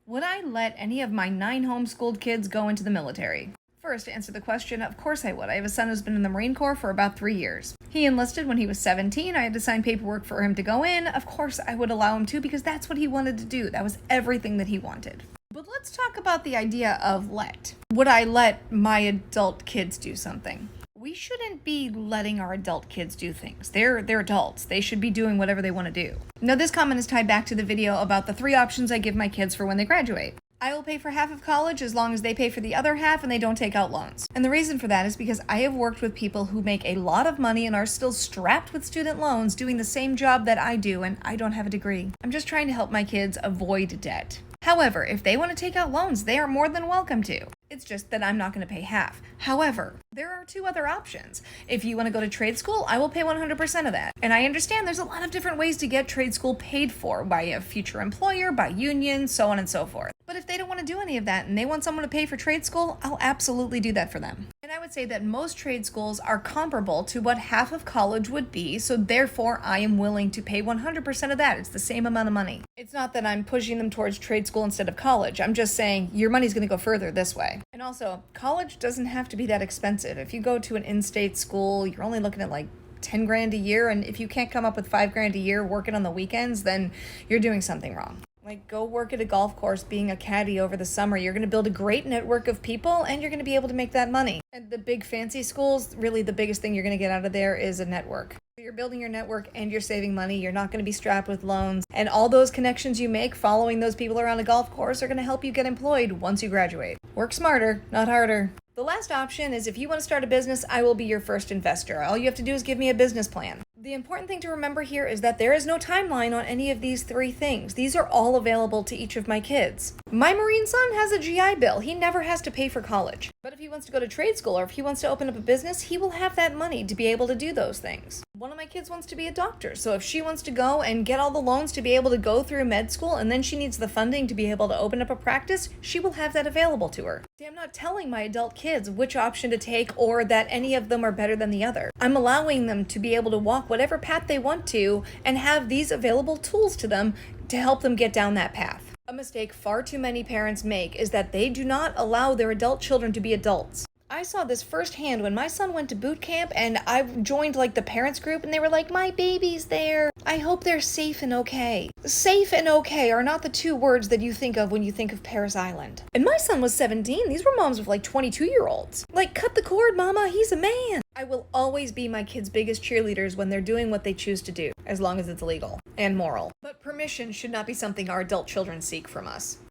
Would I let any of my 9 homeschooled kids go into the military? First, to answer the question, of course I would. I have a son who's been in the Marine Corps for about 3 years. He enlisted when he was 17. I had to sign paperwork for him to go in. Of course I would allow him to because that's what he wanted to do. That was everything that he wanted. But let's talk about the idea of let. Would I let my adult kids do something? We shouldn't be letting our adult kids do things. They're adults. They should be doing whatever they want to do. Now, this comment is tied back to the video about the 3 options I give my kids for when they graduate. I will pay for half of college as long as they pay for the other half and they don't take out loans. And the reason for that is because I have worked with people who make a lot of money and are still strapped with student loans doing the same job that I do, and I don't have a degree. I'm just trying to help my kids avoid debt. However, if they want to take out loans, they are more than welcome to. It's just that I'm not going to pay half. However, there are 2 other options. If you want to go to trade school, I will pay 100% of that. And I understand there's a lot of different ways to get trade school paid for by a future employer, by union, so on and so forth. But if they don't want to do any of that and they want someone to pay for trade school, I'll absolutely do that for them. And I would say that most trade schools are comparable to what half of college would be, so therefore I am willing to pay 100% of that. It's the same amount of money. It's not that I'm pushing them towards trade school instead of college. I'm just saying your money's going to go further this way. And also, college doesn't have to be that expensive. If you go to an in-state school, you're only looking at like 10 grand a year, and if you can't come up with 5 grand a year working on the weekends, then you're doing something wrong. Like, go work at a golf course being a caddy over the summer. You're going to build a great network of people, and you're going to be able to make that money. And the big fancy schools, really the biggest thing you're going to get out of there is a network. So you're building your network and you're saving money. You're not going to be strapped with loans. And all those connections you make following those people around a golf course are going to help you get employed once you graduate. Work smarter, not harder. The last option is if you want to start a business, I will be your first investor. All you have to do is give me a business plan. The important thing to remember here is that there is no timeline on any of these 3 things. These are all available to each of my kids. My Marine son has a GI Bill. He never has to pay for college. But if he wants to go to trade school or if he wants to open up a business, he will have that money to be able to do those things. One of my kids wants to be a doctor, so if she wants to go and get all the loans to be able to go through med school and then she needs the funding to be able to open up a practice, she will have that available to her. See, I'm not telling my adult kids which option to take or that any of them are better than the other. I'm allowing them to be able to walk whatever path they want to and have these available tools to them to help them get down that path. A mistake far too many parents make is that they do not allow their adult children to be adults. I saw this firsthand when my son went to boot camp and I joined like the parents group and they were like, my baby's there. I hope they're safe and okay. Safe and okay are not the 2 words that you think of when you think of Paris Island. And my son was 17. These were moms with like 22-year-olds. Like, cut the cord, mama. He's a man. I will always be my kids' biggest cheerleaders when they're doing what they choose to do, as long as it's legal and moral. But permission should not be something our adult children seek from us.